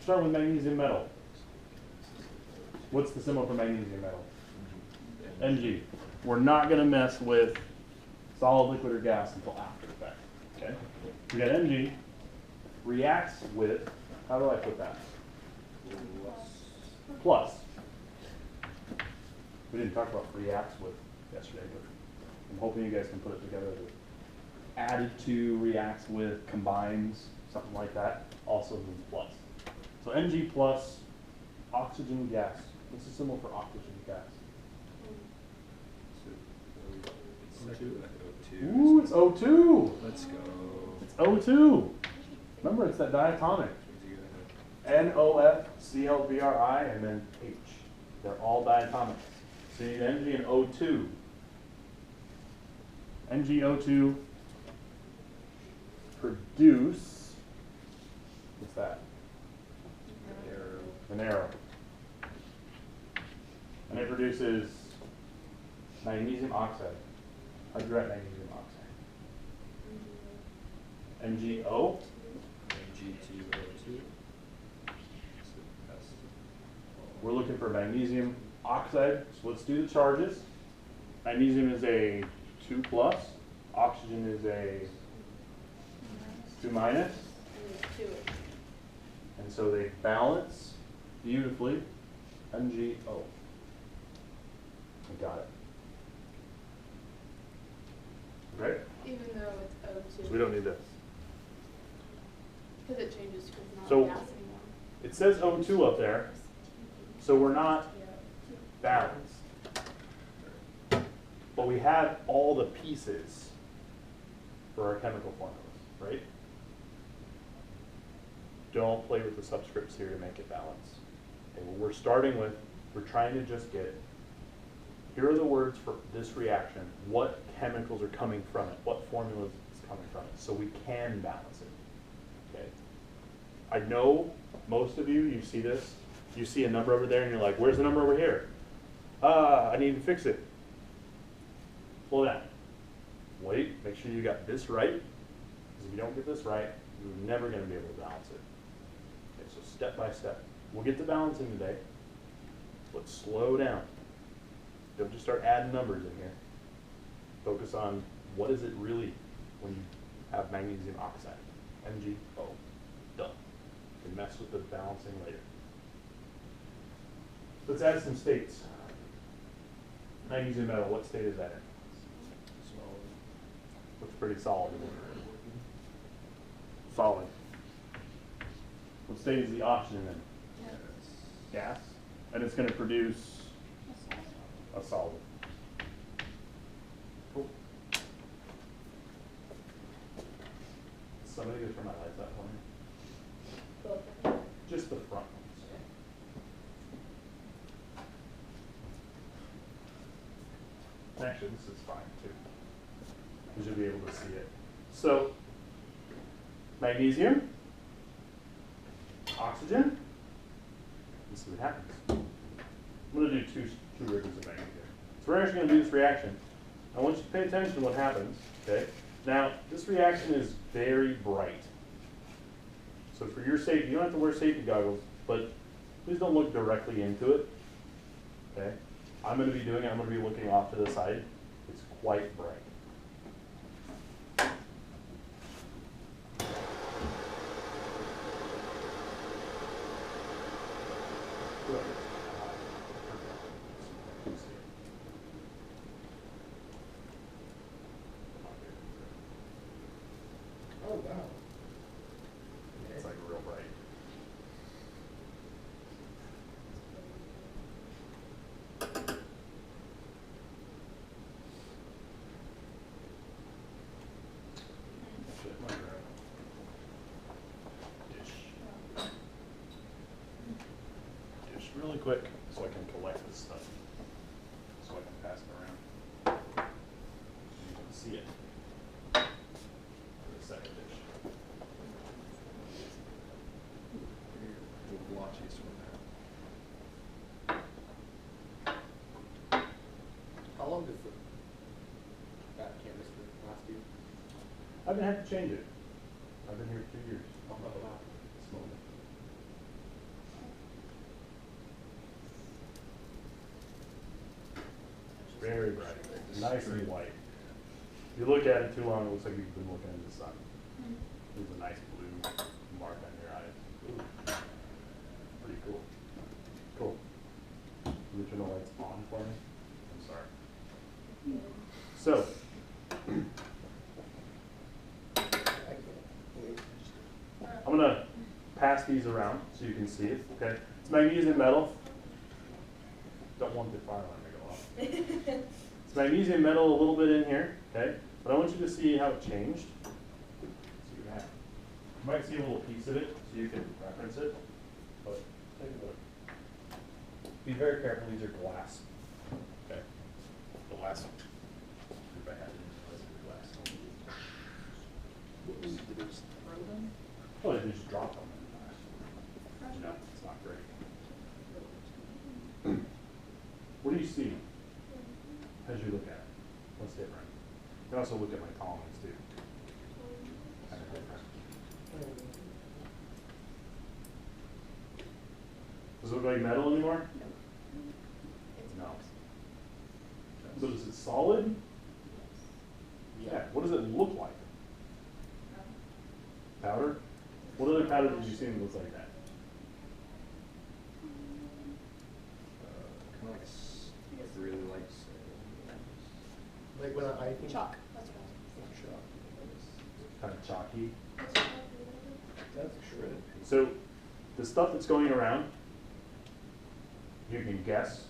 Start with magnesium metal. What's the symbol for magnesium metal? Mg. We're not going to mess with solid, liquid, or gas until after the fact. Okay? We got Mg reacts with, how do I put that? Plus. We didn't talk about reacts with yesterday, but I'm hoping you guys can put it together. Added to, reacts with, combines, something like that, also means plus. So Mg plus oxygen gas. What's the symbol for oxygen gas? Ooh, it's O2. Let's go. It's O2. Remember, it's that diatomic. NOFClBri and then H. They're all diatomic. So you need Mg and O2. MgO2 produce, what's that? An arrow. And it produces magnesium oxide. How'd you write magnesium oxide? MgO. Mg2O2. We're looking for magnesium oxide, so let's do the charges. Magnesium is a 2 plus, oxygen is a 2 minus, and so they balance beautifully. MgO. We got it. Okay? Even though it's O2. So we don't need this. Because it changes to not So gas anymore. it says O2 up there, so we're not balanced. But we have all the pieces for our chemical formulas, right? Don't play with the subscripts here to make it balanced. Okay, what we're starting with, we're trying to just get, here are the words for this reaction, what chemicals are coming from it, what formulas is coming from it, so we can balance it. Okay. I know most of you see this, you see a number over there and you're like, where's the number over here? I need to fix it. Slow down. Wait, make sure you got this right, because if you don't get this right, you're never going to be able to balance it. Okay, so step by step. We'll get to balancing today. Let's slow down. Don't just start adding numbers in here. Focus on what is it really when you have magnesium oxide. MgO. Done. You can mess with the balancing later. Let's add some states. Magnesium metal, what state is that in? Looks pretty solid. Solid. What state is the oxygen in? Gas. And it's going to produce a solid. Cool. Somebody go turn my lights out for me. Just the front ones. Actually, this is fine too. You should be able to see it. So, magnesium, oxygen. Let's see what happens. I'm going to do two rivers of magnesium. So we're actually going to do this reaction. I want you to pay attention to what happens. Okay. Now, this reaction is very bright. So for your safety, you don't have to wear safety goggles, but please don't look directly into it. Okay. I'm going to be doing it. I'm going to be looking off to the side. It's quite bright. Oh, wow. It's like real bright. Dish really quick so I can collect this stuff. So I can pass it around. You can see it. For the second dish. How long does that canister last you? I haven't had to change it. I've been here 2 years. Oh, wow. Smoking. Very bright, nice and white. If you look at it too long, it looks like you've been looking in the sun. There's a nice blue mark on your eyes. Ooh. Pretty cool. Cool. Can you turn the lights on for me? I'm sorry. So, I'm gonna pass these around so you can see it, okay? It's magnesium metal. Don't want the fire alarm to go off. It's magnesium metal a little bit in here, okay? But I want you to see how it changed. So you might see a little piece of it so you can reference it. But take a look. Be very careful, these are glass. Okay. The last one. If I had it in glass. Did they just throw them? Oh, they just dropped them in glass. No, it's not great. What do you see as you look at it? What's different? You can also look at my columns too. Kind of different. Does it look like metal anymore? It's No. box. So is it solid? Yeah. What does it look like? Powder? What other powder did you see that looks like that? Kind of like really light. Like when I think. Chalk. That's what I was thinking. Kind of chalky. That's what I was That's shredded. So the stuff that's going around, you can guess.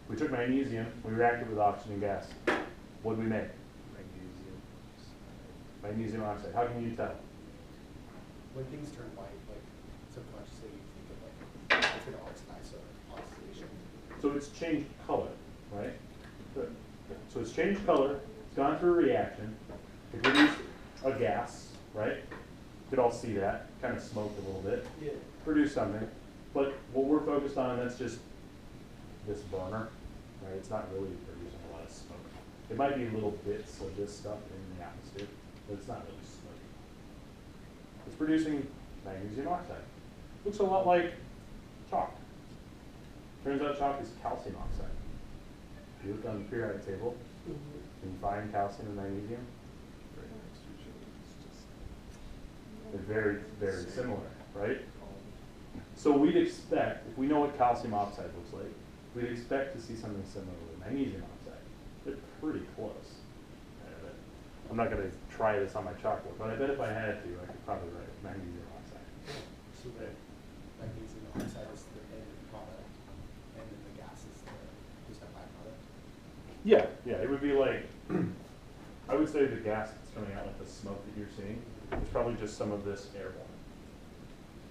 We took magnesium, we reacted with oxygen gas. What did we make? Magnesium. Magnesium oxide. How can you tell? When things turn white, like subconsciously you think of like it's gonna oxidize or oxidation. So it's changed color, right? Good. So it's changed color, it's gone through a reaction, it produced a gas, right? You could all see that, kind of smoked a little bit, Yeah. produced something. But what we're focused on, that's just this burner, right? It's not really producing a lot of smoke. It might be little bits of this stuff in the atmosphere, but it's not really smoky. It's producing magnesium oxide. Looks a lot like chalk. Turns out chalk is calcium oxide. If you look on the periodic table, can you find calcium and magnesium? They're very, very similar, right? So we'd expect, if we know what calcium oxide looks like, we'd expect to see something similar with magnesium oxide. They're pretty close. I'm not going to try this on my chalkboard, but I bet if I had to, I could probably write magnesium oxide. So the magnesium oxide is the end product, and then the gas is just a byproduct. Yeah, it would be like, I would say the gas that's coming out, like the smoke that you're seeing, is probably just some of this airborne.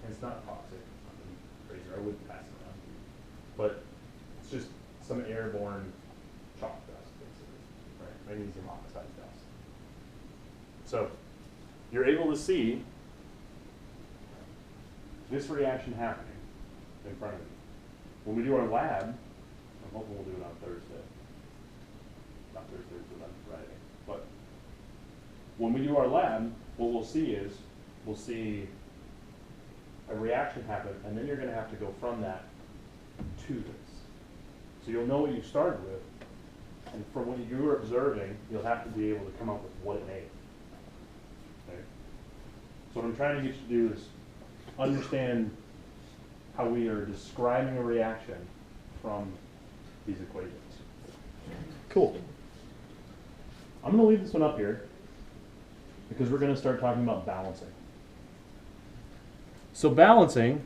And it's not toxic, nothing crazy, I wouldn't pass it around. But it's just some airborne chalk dust, basically, right? Magnesium oxide dust. So you're able to see this reaction happening in front of you. When we do our lab, I'm hoping we'll do it on Thursday. Not Thursday, but on Friday. But when we do our lab, what we'll see is, we'll see a reaction happen, and then you're going to have to go from that to this. So you'll know what you started with, and from what you were observing, you'll have to be able to come up with what it made. Okay? So what I'm trying to get you to do is understand how we are describing a reaction from these equations. Cool. I'm going to leave this one up here because we're going to start talking about balancing. So balancing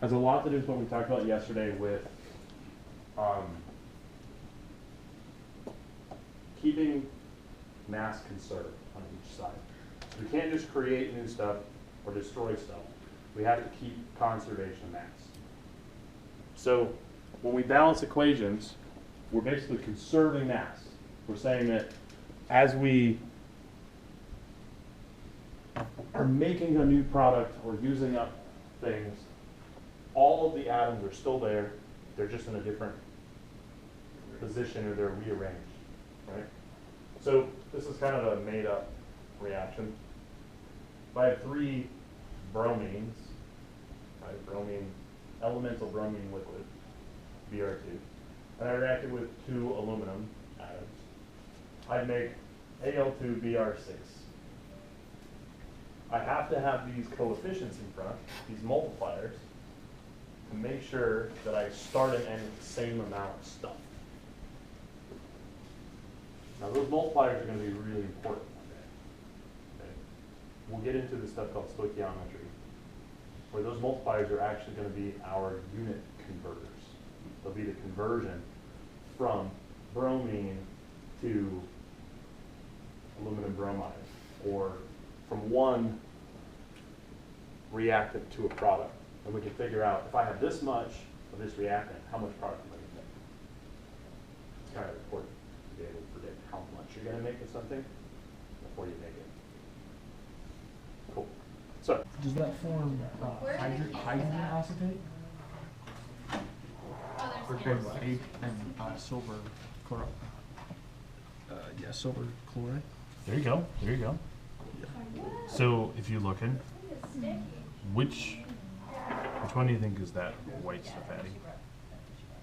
has a lot to do with what we talked about yesterday with keeping mass conserved on each side. We can't just create new stuff or destroy stuff. We have to keep conservation of mass. So when we balance equations, we're basically conserving mass. We're saying that as we are making a new product or using up things, all of the atoms are still there. They're just in a different position, or they're rearranged, right? So this is kind of a made up reaction. If I have 3 bromines, right, elemental bromine liquid, Br2, and I reacted with 2 aluminum atoms, I'd make Al2Br6. I have to have these coefficients in front, these multipliers, to make sure that I start and end with the same amount of stuff. Now those multipliers are going to be really important one day. Okay? We'll get into this stuff called stoichiometry, where those multipliers are actually going to be our unit converters. They'll be the conversion from bromine to aluminum bromide, or from one reactant to a product. And we can figure out, if I have this much of this reactant, how much product am I going to make? It's kind of important to be able to predict how much you're going to make of something before you make it. Cool. So, Does that form hydrogen acetate? Oh, there's And silver chloride. Yeah, silver chloride. there you go. There you go. So, if you're looking, which one do you think is that white stuff, Addie?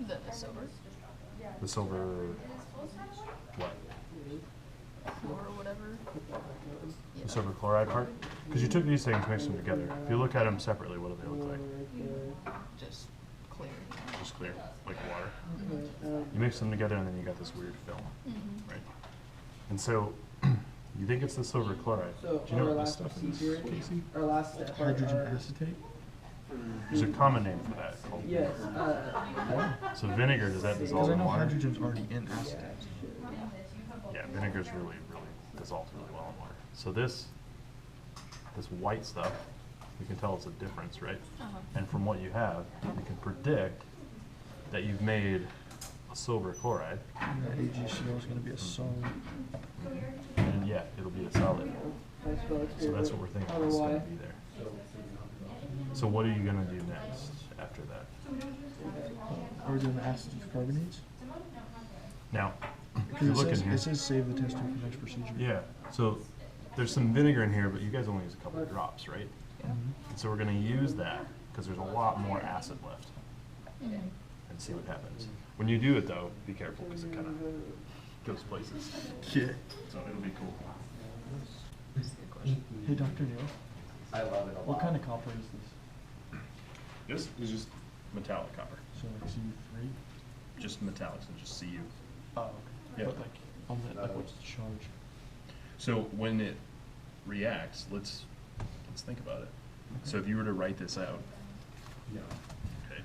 the silver The silver, what? or whatever. The silver chloride part? Because you took these things, mixed them together. If you look at them separately, what do they look like? Just clear. Just clear, like water. You mix them together and then you got this weird film, right? And so, you think it's the silver chloride. So Do you know our what this last stuff is, procedure, Casey? our last step, Hydrogen our, acetate? There's a common name for that called yes, So vinegar, does that Because dissolve I in know water? hydrogen's already in acetate. Yeah, vinegar's really dissolves really well in water. So this white stuff, we can tell it's a difference, right? And from what you have, you can predict that you've made a silver chloride, And that AgCl is going to be a solid. and yeah, it'll be a solid. So that's what we're thinking is going to Otherwise, be there. So what are you going to do next after that? Are we doing the acetate carbonates? Now, if Because you're looking here, it says save the test tube for next procedure. yeah. So there's some vinegar in here, but you guys only use a couple of drops, right? Mhm. And so we're going to use that because there's a lot more acid left, and see what happens. When you do it though, be careful because it kind of goes places. Yeah. So it'll be cool. Hey, Dr. Neal, I love it a lot. what kind of copper is this? This is just metallic copper. So like Cu3? Just metallics and just Cu. Oh, okay. Yeah. But like, on the, like what's the charge? So when it reacts, let's think about it. So if you were to write this out, Yeah. okay,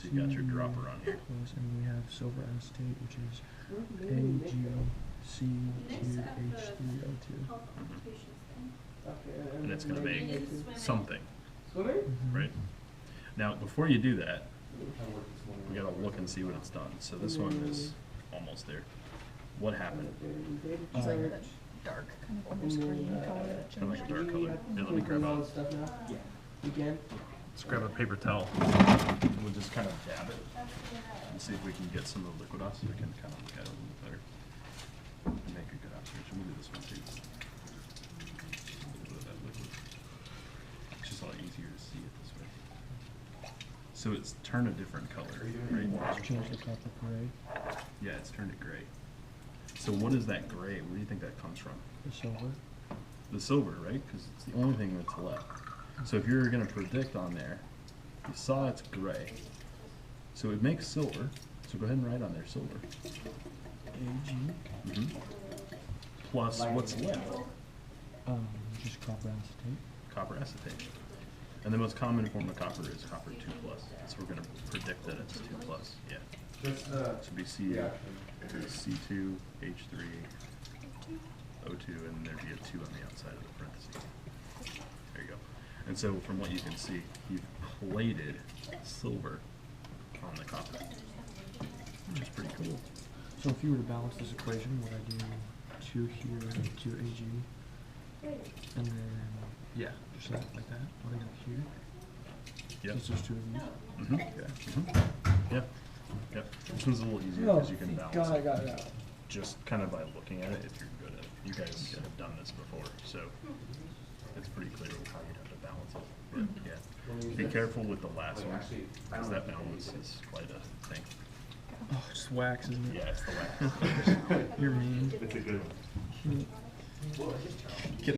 so you got your dropper on here. Plus, and we have silver acetate, which is AgCl2H3O2. And it's going to make something, swimming? Mhm. right? Now, before you do that, we got to look and see what it's done. So this one is almost there. What happened? It's like that dark kind of almost green color that Kind of like a changed. dark color. Yeah, let me grab all a, this stuff now? Yeah. You can? let's grab a paper towel. We'll just kind of dab it and see if we can get some of the liquid off so we can kind of look at it a little bit better and make a good observation. We'll do this one too. A little bit of that liquid. It's just a lot easier to see it this way. So it's turned a different color, right? Change the copper gray, Yeah, it's turned it gray. So what is that gray? Where do you think that comes from? the silver. The silver, right? Because it's the only thing that's left. So if you're going to predict on there, you saw it's gray. So it makes silver. So go ahead and write on there silver. Ag, Plus what's left? just copper acetate. Copper acetate. And the most common form of copper is copper 2+. So we're going to predict that it's 2+. Yeah. Just This would be C, reaction. C2, H3, O2, and there'd be a 2 on the outside of the parentheses. There you go. And so from what you can see, you've plated silver on the copper, which is pretty cool. So if you were to balance this equation, would I do 2 here, 2 Ag, and then Yeah. just like that? What I got here? Yep. Since there's 2 of these. Mm-hmm. Yeah. Yep. This one's a little easier because you can balance God, it. got it. Just kind of by looking at it if you're good at it. You guys have done this before, so it's pretty clear how you'd have to balance it. But yeah, be careful with the last one because that balance is quite a thing. Oh, just wax, isn't it? Yeah, it's the wax. You're mean. It's a good one. Get